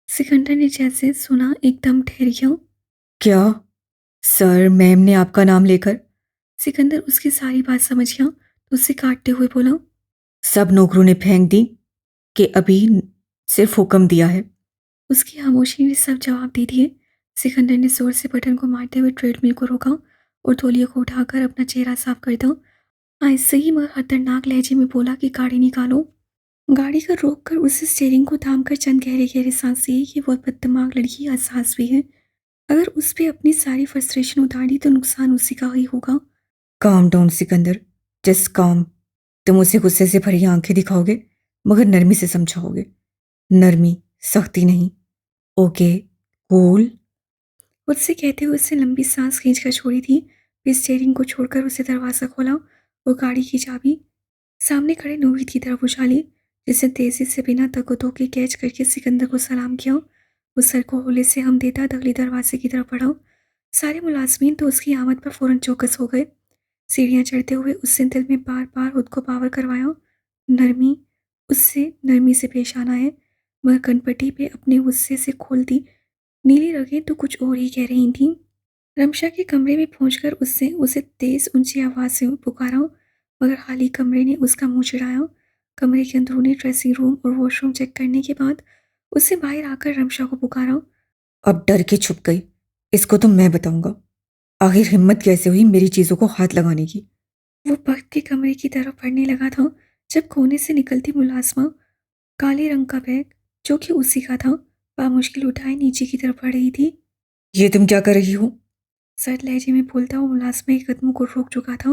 सिकंदर ने जैसे सुना एकदम ठहर गया। क्या? सर, मैम ने आपका नाम लेकर। सिकंदर उसकी सारी बात समझ गया तो उसे काटते हुए बोला, सब नौकरों ने फेंक दी कि अभी सिर्फ हुक्म दिया है। उसकी खामोशी ने सब जवाब दे दिए। सिकंदर ने जोर से बटन को मारते हुए ट्रेडमिल को रोका और तौलिया को उठाकर अपना चेहरा साफ कर दो। ऐसे ही मगर खतरनाक लहजे में बोला कि गाड़ी निकालो। गाड़ी को रोक कर उसे स्टीयरिंग को थाम कर चंद गहरे गहरे सांस लिए कि वो बददिमाग लड़की एहसास भी है। अगर उस पर अपनी सारी फ्रस्ट्रेशन उतार दी तो नुकसान उसी का ही होगा। काम डाउन सिकंदर, जस्ट काम। तुम उसे गुस्से से भरी आंखें दिखाओगे, मगर नरमी से समझाओगे। नरमी, सख्ती नहीं। Okay, cool. उससे कहते हुए उससे लंबी सांस खींचकर छोड़ी थी। फिर स्टीयरिंग को छोड़कर उसे दरवाज़ा खोला और गाड़ी की चाबी सामने खड़े नूरी की तरफ उछाली, जिसने तेजी से बिना तको के कैच करके सिकंदर को सलाम किया। वो सर को होले से हम देता अगले दरवाजे की तरफ बढ़ा। सारे मुलाजमीन तो उसकी आमद पर फौरन चौकस हो गए। सीढ़ियाँ चढ़ते हुए उसने दिल में बार बार खुद को पावर करवाया, नरमी उससे नरमी से पेश आना है। वह कनपट्टी पे अपने गुस्से से खोलती नीली रगें तो कुछ और ही कह रही थीं। रमशा के कमरे में पहुंचकर उससे उसे तेज ऊंची आवाज़ से पुकारा, मगर खाली कमरे ने उसका मुंह चिढ़ाया। कमरे के अंदरूनी ड्रेसिंग रूम और वॉशरूम चेक करने के बाद उससे बाहर आकर रमशा को पुकारा। अब डर के छुप गई। इसको तो मैं बताऊंगा, आखिर हिम्मत कैसे हुई मेरी चीजों को हाथ लगाने की। वो पग के कमरे की तरफ बढ़ने लगा था जब कोने से निकलती मुलाजमा काले रंग का बैग, जो कि उसी का था, बामुश्किल उठाए नीचे की तरफ बढ़ रही थी। ये तुम क्या कर रही हो? सर्द लहजे में बोलता वो मुलाजमा के कदमों को रोक चुका था,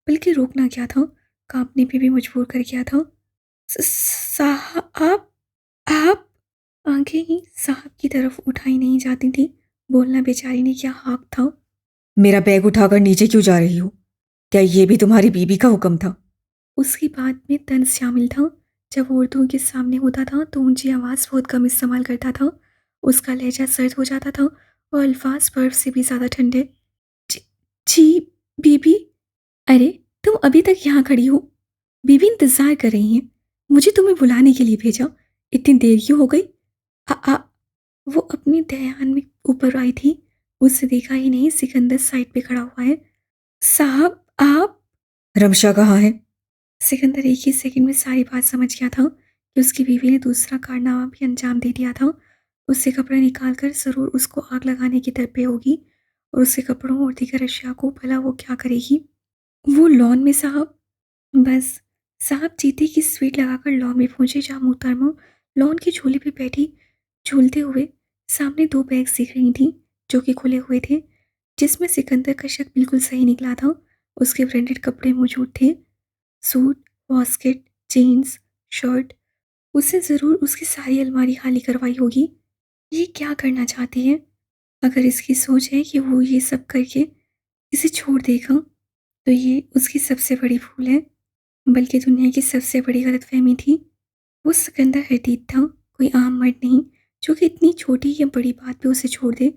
बल्कि रोकना क्या था, कांपने पे भी मजबूर कर गया था। साहब, आप। आंखें ही साहब की तरफ उठाई नहीं जाती थी। बोलना बेचारी ने क्या हक था। मेरा बैग उठाकर नीचे क्यों जा रही हो? क्या ये भी तुम्हारी बीबी का हुक्म था? उसकी बात में तंज शामिल था। जब वो औरतों के सामने होता था तो ऊंची आवाज़ बहुत कम इस्तेमाल करता था। उसका लहजा सर्द हो जाता था और अल्फाज बर्फ से भी ज़्यादा ठंडे। जी, जी बीबी। अरे, तुम अभी तक यहाँ खड़ी हो? बीबी इंतज़ार कर रही हैं। मुझे तुम्हें बुलाने के लिए भेजा। इतनी देर क्यों हो गई? आ, आ, वो अपने ध्यान में ऊपर आई थी। उससे देखा ही नहीं सिकंदर साइड पे खड़ा हुआ है। साहब आप। रमशा कहाँ है? सिकंदर एक ही सेकंड में सारी बात समझ गया था कि उसकी बीवी ने दूसरा कारनामा भी अंजाम दे दिया था। उससे कपड़ा निकाल कर ज़रूर उसको आग लगाने की तरफ होगी और उसके कपड़ों और दीगर अशिया को भला वो क्या करेगी। वो लॉन में साहब। बस। साहब चीते की स्वीट लगाकर लॉन में पहुंचे जहाँ मोहतरमा लॉन के झूले पे बैठी झूलते हुए सामने दो बैग्स दिख रही थी जो कि खुले हुए थे, जिसमें सिकंदर का शक बिल्कुल सही निकला था। उसके ब्रांडेड कपड़े मौजूद थे। Suit, basket, jeans, shirt. उसने ज़रूर उसकी सारी अलमारी खाली करवाई होगी। ये क्या करना चाहती है? अगर इसकी सोच है कि वो ये सब करके इसे छोड़ देगा तो ये उसकी सबसे बड़ी भूल है, बल्कि दुनिया की सबसे बड़ी गलतफहमी थी। वो सिकंदर हदीद था, कोई आम मर्द नहीं जो कि इतनी छोटी या बड़ी बात पे उसे छोड़ दे,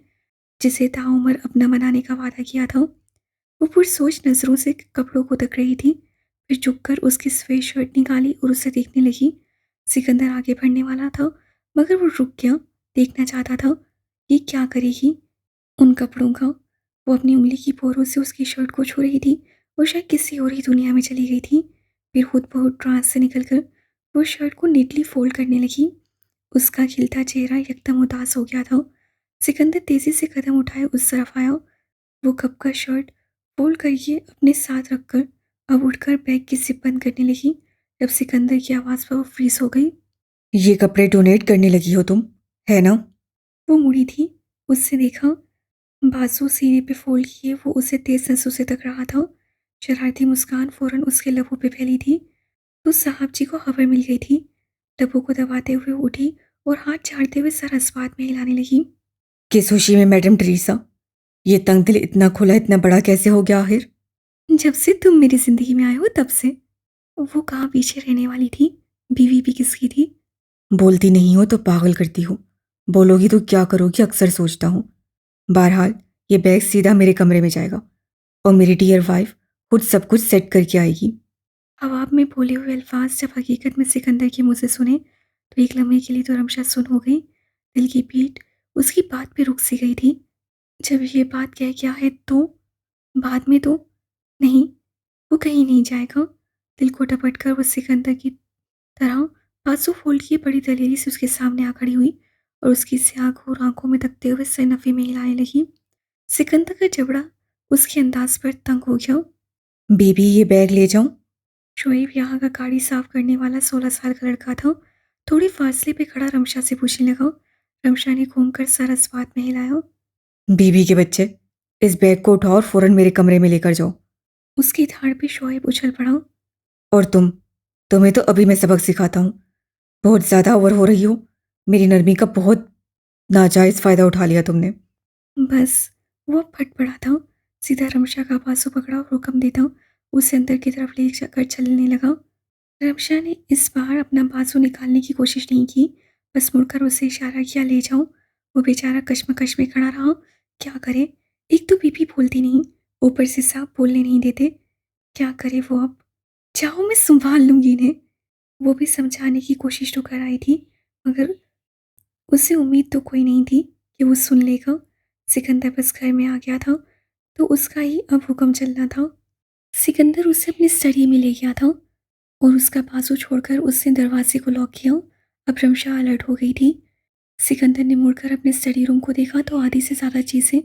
जिसे ताउम्र अपना बनाने का वादा किया था। वो पुरसोच नज़रों से कपड़ों को तक रही थी, फिर झुककर उसकी सफ़ेद शर्ट निकाली और उसे देखने लगी। सिकंदर आगे बढ़ने वाला था, मगर वो रुक गया। देखना चाहता था ये क्या करेगी उन कपड़ों का। वो अपनी उंगली की पोरों से उसकी शर्ट को छू रही थी और शायद किसी और ही दुनिया में चली गई थी। फिर खुद बहुत ट्रांस से निकलकर वो शर्ट को नीटली फोल्ड करने लगी। उसका खिलता चेहरा एकदम उदास हो गया था। सिकंदर तेजी से कदम उठाए उस तरफ आया। वो कब का शर्ट फोल्ड करके अपने साथ रखकर अब उठकर बैग की जिप बंद करने लगी। जब सिकंदर की आवाज़ पर वो फ्रीज हो गई। ये कपड़े डोनेट करने लगी हो तुम, है ना? वो मुड़ी थी, उससे देखा। बाजू सीने पे फोल्ड किए वो उसे तेज नसों से तक रहा था। शरारती मुस्कान फौरन उसके लबों पे फैली थी। तो साहब जी को खबर मिल गई थी। लबों को दबाते हुए उठी और हाथ झाड़ते हुए सर अस्वाद में हिलाने लगी। किस खुशी में मैडम टेरेसा? ये तंग दिल इतना खुला, इतना बड़ा कैसे हो गया आखिर? जब से तुम मेरी जिंदगी में आए हो तब से। वो कहाँ पीछे रहने वाली थी? बीवी भी किसकी थी? बोलती नहीं हो तो पागल करती हो, बोलोगी तो क्या करोगी अक्सर सोचता हूँ। बहरहाल ये बैग सीधा मेरे कमरे में जाएगा और मेरी डियर वाइफ खुद सब कुछ सेट करके आएगी। हवाब में बोले हुए अल्फाज जब हकीकत में सिकंदर के मुंह से सुने तो एक लम्हे के लिए तो रमशा सुन हो गई। दिल की पीट उसकी बात पे रुक सी गई थी। जब ये बात कह गया है तो बाद में तो नहीं, वो कहीं नहीं जाएगा। दिल को टपट कर वो सिकंदर की तरह बाजू फोल्ड किए बड़ी दलेरी से उसके सामने आ खड़ी हुई और उसकी स्याह घोर आंखों में तकते हुए सर नफी में हिलाने लगी। सिकंदर का जबड़ा उसके अंदाज पर तंग हो गया। बेबी ये बैग ले जाऊं? शोएब यहाँ का गाड़ी साफ करने वाला 16 साल का लड़का था। थोड़ी फासले पे खड़ा रमशा से पूछने लगा। रमशा ने घूमकर सर अस्वाद में हिलाया। बीबी के बच्चे, इस बैग को उठाओ और फौरन मेरे कमरे में लेकर जाओ। उसकी धाड़ पे शोएब उछल पड़ा। और तुम्हें तो अभी मैं सबक सिखाता हूँ। बहुत ज्यादा ओवर हो रही हो। मेरी नरमी का बहुत नाजायज फायदा उठा लिया तुमने। बस। वो अब फट पड़ा था। सीधा रमशा का बाजू पकड़ा और हुक्म देता उसे अंदर की तरफ ले जाकर चलने लगा। रमशा ने इस बार अपना बाजू निकालने की कोशिश नहीं की, बस मुड़कर उसे इशारा किया, ले जाओ। वो बेचारा कश्मकश में खड़ा रहा। क्या करे? एक तो बीबी बोलती नहीं, ऊपर से साहब बोलने नहीं देते। क्या करे वो अब? जाओ, मैं संभाल लूंगी इन्हें। वो भी समझाने की कोशिश तो कर आई थी, मगर उसे उम्मीद तो कोई नहीं थी कि वो सुन लेगा। सिकंदर बस घर में आ गया था तो उसका ही अब हुक्म चलना था। सिकंदर उसे अपने स्टडी में ले गया था और उसका बाजू छोड़कर उसने दरवाजे को लॉक किया। अब रमशा अलर्ट हो गई थी। सिकंदर ने मुड़कर अपने स्टडी रूम को देखा तो आधी से ज़्यादा चीज़ें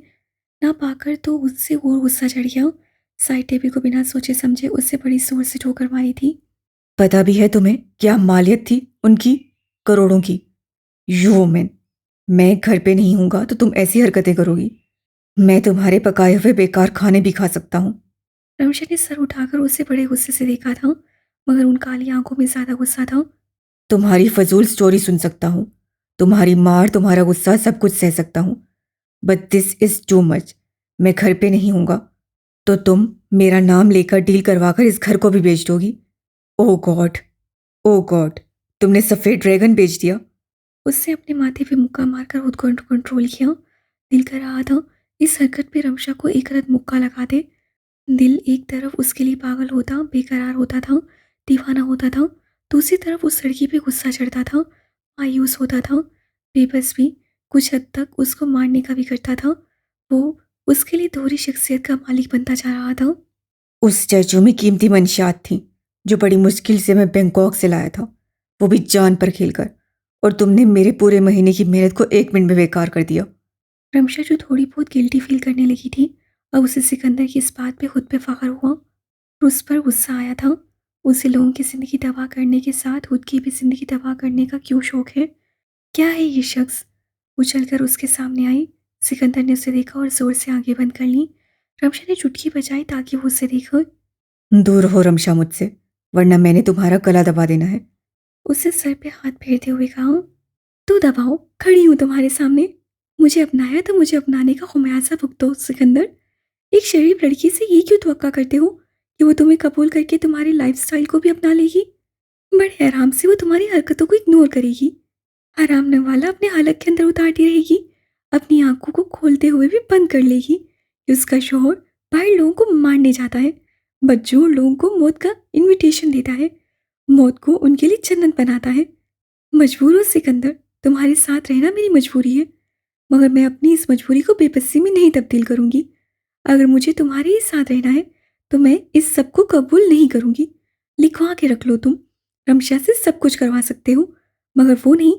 ना पाकर तो उससे और गुस्सा चढ़ गया। साइड टेबल को बिना सोचे समझे उससे बड़ी जोर से ठोकर मारी थी। पता भी है तुम्हें क्या मालियत थी उनकी? करोड़ों की। यू वुमेन, मैं घर पे नहीं हूँगा तो तुम ऐसी हरकतें करोगी? मैं तुम्हारे पकाए हुए बेकार खाने भी खा सकता हूँ। रमशा ने सर उठाकर उसे बड़े गुस्से से देखा था, मगर उन काली आंखों में ज़्यादा गुस्सा था। तुम्हारी फजूल स्टोरी सुन सकता हूँ, तुम्हारी मार, तुम्हारा गुस्सा सब कुछ सह सकता हूँ, but this is too much. मैं घर पे नहीं हूँगा तो तुम मेरा नाम लेकर डील करवाकर इस घर को भी बेच दोगी। ओह गॉड, ओह गॉड, तुमने सफ़ेद ड्रैगन बेच दिया। उसने अपने माथे पे मुक्का मारकर खुद को कंट्रोल किया। दिल कर रहा था इस हरकत पे रमशा को एक रत मुक्का लगा दे। दिल एक तरफ उसके लिए पागल होता, बेकरार होता था, दीवाना होता था। दूसरी तरफ उस लड़की पे गुस्सा चढ़ता था, मायूस होता था, बेबस भी, कुछ हद तक उसको मारने का भी करता था। वो उसके लिए दोहरी शख्सियत का मालिक बनता जा रहा था। उस स्टैचू में कीमती मंशियात थी जो बड़ी मुश्किल से मैं बैंकॉक से लाया था, वो भी जान पर खेलकर, और तुमने मेरे पूरे महीने की मेहनत को 1 मिनट में बेकार कर दिया। रमशा जो थोड़ी बहुत गिल्टी फील करने लगी थी, अब उसे सिकंदर की इस बात पे खुद पे फ़ख्र हुआ और उस पर गुस्सा आया था। उसे लोगों की ज़िंदगी तबाह करने के साथ खुद की भी ज़िंदगी तबाह करने का क्यों शौक है? क्या है ये शख्स? उछलकर उसके सामने आई। सिकंदर ने उसे देखा और ज़ोर से आंखें बंद कर लीं। रमशा ने चुटकी बजाई ताकि वो उसे देखे। दूर हो रमशा मुझसे, वरना मैंने तुम्हारा गला दबा देना है। उसने सर पे हाथ फेरते हुए कहा, तो दबाओ, खड़ी हूँ तुम्हारे सामने। मुझे अपनाया तो मुझे अपनाने का खुमियाजा भुगतो सिकंदर। एक शरीफ लड़की से ये क्यों तवक्का करते हो कि वो तुम्हें कबूल करके तुम्हारे लाइफस्टाइल को भी अपना लेगी? बड़े आराम से वो तुम्हारी हरकतों को इग्नोर करेगी। आराम नवाला अपने हालत के अंदर उतारती रहेगी। अपनी आंखों को खोलते हुए भी बंद कर लेगी कि उसका शौहर बाहर लोगों को मारने जाता है, बच्चों लोगों को मौत का इनविटेशन देता है, मौत को उनके लिए जन्नत बनाता है। मजबूर हो सिकंदर, तुम्हारे साथ रहना मेरी मजबूरी है, मगर मैं अपनी इस मजबूरी को बेबसी में नहीं तब्दील करूंगी। अगर मुझे तुम्हारे ही साथ रहना है तो मैं इस सब को कबूल नहीं करूंगी। लिखवा के रख लो, तुम रमशा से सब कुछ करवा सकते हो, मगर वो नहीं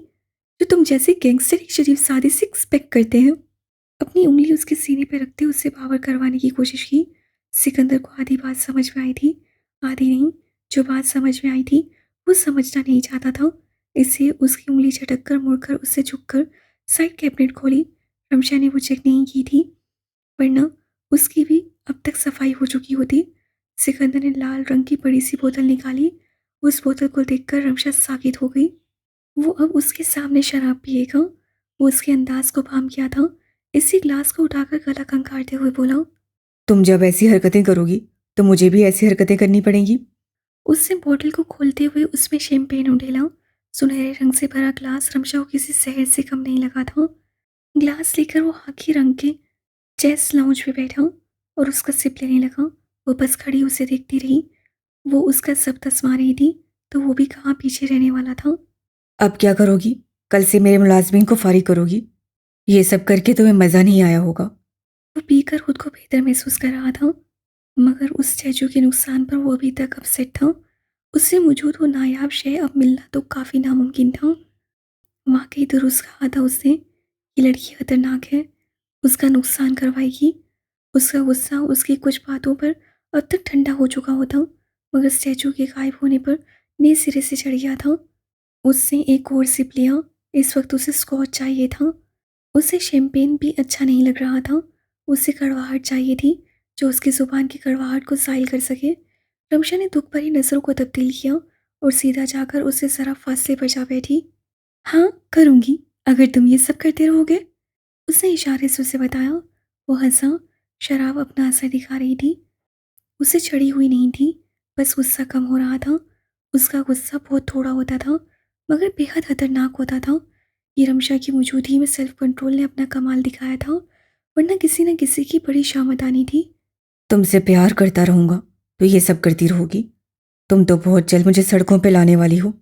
जो तुम जैसे गैंगस्टर की शरीफ सादे से एक्सपेक्ट करते हैं। अपनी उंगली उसके सीने पर रखते उससे बावर करवाने की कोशिश की। सिकंदर को आधी बात समझ में आई थी, आधी नहीं। जो बात समझ में आई थी वो समझना नहीं चाहता था, इससे उसकी उंगली झटक कर मुड़कर उससे झुककर साइड कैबिनेट खोली। रमशा ने वो चेक नहीं की थी, वरना उसकी भी अब तक सफाई हो चुकी होती। सिकंदर ने लाल रंग की बड़ी सी बोतल निकाली। उस बोतल को देखकर रमशा साकित हो गई। वो अब उसके सामने शराब पिएगा। वो उसके अंदाज को भाम किया था। इसी ग्लास को उठाकर गला खंगारते हुए बोला। तुम जब ऐसी हरकतें करोगी तो मुझे भी ऐसी हरकतें करनी पड़ेंगी। उसने बोतल को खोलते हुए उसमें शैंपेन उंडेला। सुनहरे रंग से भरा ग्लास रमशा को किसी शहर से कम नहीं लगा था। ग्लास लेकर वो खाकी रंग के चेस लाउंज पे बैठा और उसका सिप लेने लगा। वो बस खड़ी उसे देखती रही। वो उसका सब तस्मा रही थी, तो वो भी कहाँ पीछे रहने वाला था। अब क्या करोगी? कल से मेरे मुलाजमीन को फारिग करोगी? ये सब करके तुम्हें मज़ा नहीं आया होगा। वो पीकर खुद को बेहतर महसूस कर रहा था, मगर उस स्टैचू के नुकसान पर वो अभी तक अपसेट था। उससे मौजूद वो नायाब शय अब मिलना तो काफ़ी नामुमकिन था। वाकई दुरुस्त कहा था उसने, ये लड़की खतरनाक है, उसका नुकसान करवाएगी। उसका गुस्सा उसकी कुछ बातों पर अब तक ठंडा हो चुका होता, मगर स्टैचू के गायब होने पर नए सिरे से चढ़ गया था। उसने एक और सिप लिया। इस वक्त उसे स्कॉच चाहिए था। उसे शैंपेन भी अच्छा नहीं लग रहा था। उसे कड़वाहट चाहिए थी जो उसकी जुबान की कड़वाहट को ज़ाइल कर सके। रमशा ने दुख भरी नज़रों को तब्दील किया और सीधा जाकर उससे ज़रा फासले पर जा बैठी। हाँ, करूँगी, अगर तुम ये सब करते रहोगे, उसने इशारे से उसे बताया। वो हंसा। शराब अपना असर दिखा रही थी। उसे चढ़ी हुई नहीं थी, बस गुस्सा कम हो रहा था। उसका गुस्सा बहुत थोड़ा होता था, मगर बेहद खतरनाक होता था। ये रमशा की मौजूदगी में सेल्फ कंट्रोल ने अपना कमाल दिखाया था, वरना किसी न किसी की बड़ी शामत आनी थी। तुमसे प्यार करता रहूँगा तो ये सब करती रहोगी। तुम तो बहुत जल्द मुझे सड़कों पे लाने वाली हो।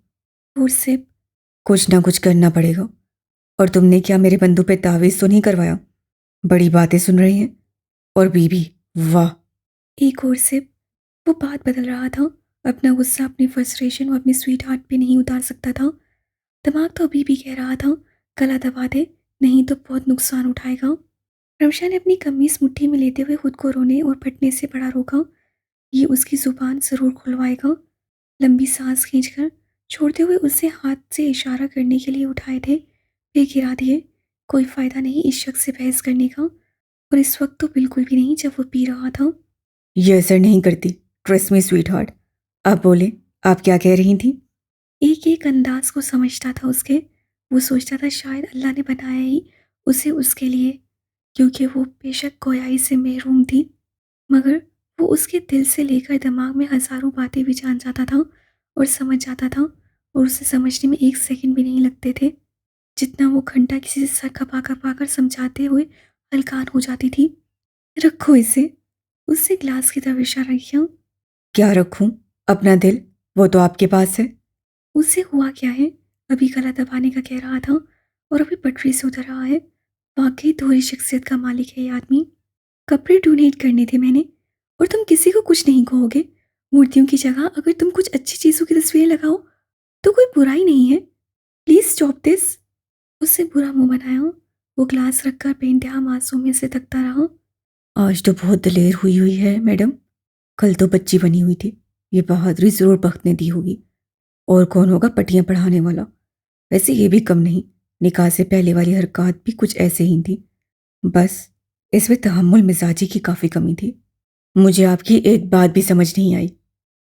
और सिर्फ कुछ ना कुछ करना पड़ेगा। और तुमने क्या मेरे बंधु पे तावीज़ तो नहीं करवाया? बड़ी बातें सुन रही हैं। और बीबी, वाह! एक और सिर्फ वो बात बदल रहा था। अपना गुस्सा, अपनी फ्रस्ट्रेशन वो अपनी स्वीट हार्ट पे नहीं उतार सकता था। दिमाग तो अभी भी कह रहा था, गला दबा दे, नहीं तो बहुत नुकसान उठाएगा। रमशा ने अपनी कमीज मुट्ठी में लेते हुए खुद को रोने और फटने से बड़ा रोका। ये उसकी जुबान जरूर खुलवाएगा। लंबी सांस खींचकर छोड़ते हुए उसे हाथ से इशारा करने के लिए उठाए थे, फिर गिरा दिए। कोई फायदा नहीं इस शख्स से बहस करने का, और इस वक्त तो बिल्कुल भी नहीं जब वो पी रहा था। ये असर नहीं करती। Trust me sweet heart. आप बोले, आप क्या कह रही थी? एक एक अंदाज को समझता था उसके। वो सोचता था शायद अल्लाह ने बनाया ही उसे उसके लिए, क्योंकि वो बेशक गोयाई से महरूम थी, मगर वो उसके दिल से लेकर दिमाग में हज़ारों बातें भी जान जाता था और समझ जाता था, और उसे समझने में 1 सेकंड भी नहीं लगते थे, जितना वो घंटा किसी से सर खपा कर समझाते हुए हलकान हो जाती थी। "रखो इसे।" उससे ग्लास की तरफ इशारा किया। क्या रखूं? अपना दिल? वो तो आपके पास है। उससे हुआ क्या है? अभी गला दबाने का कह रहा था और अभी पटरी से उतर रहा है। वाक़ई दोहरी शख्सियत का मालिक है ये आदमी। कपड़े डोनेट करने थे मैंने, और तुम किसी को कुछ नहीं कहोगे। मूर्तियों की जगह अगर तुम कुछ अच्छी चीज़ों की तस्वीरें लगाओ, तो कोई बुराई नहीं है। Please stop this. उससे बुरा मुँह बनाया। वो ग्लास रखकर बेइंतहा मासूमियत से तकता रहा। आज तो बहुत दलेर हुई है मैडम। कल तो बच्ची बनी हुई थी। ये बहादुरी ज़रूर बख्त ने दी होगी। और कौन होगा पट्टियां पढ़ाने वाला? वैसे ये भी कम नहीं। निकाह से पहले वाली हरकत भी कुछ ऐसे ही थी। बस इसमें तहम्मुल मिजाजी की काफ़ी कमी थी। मुझे आपकी एक बात भी समझ नहीं आई।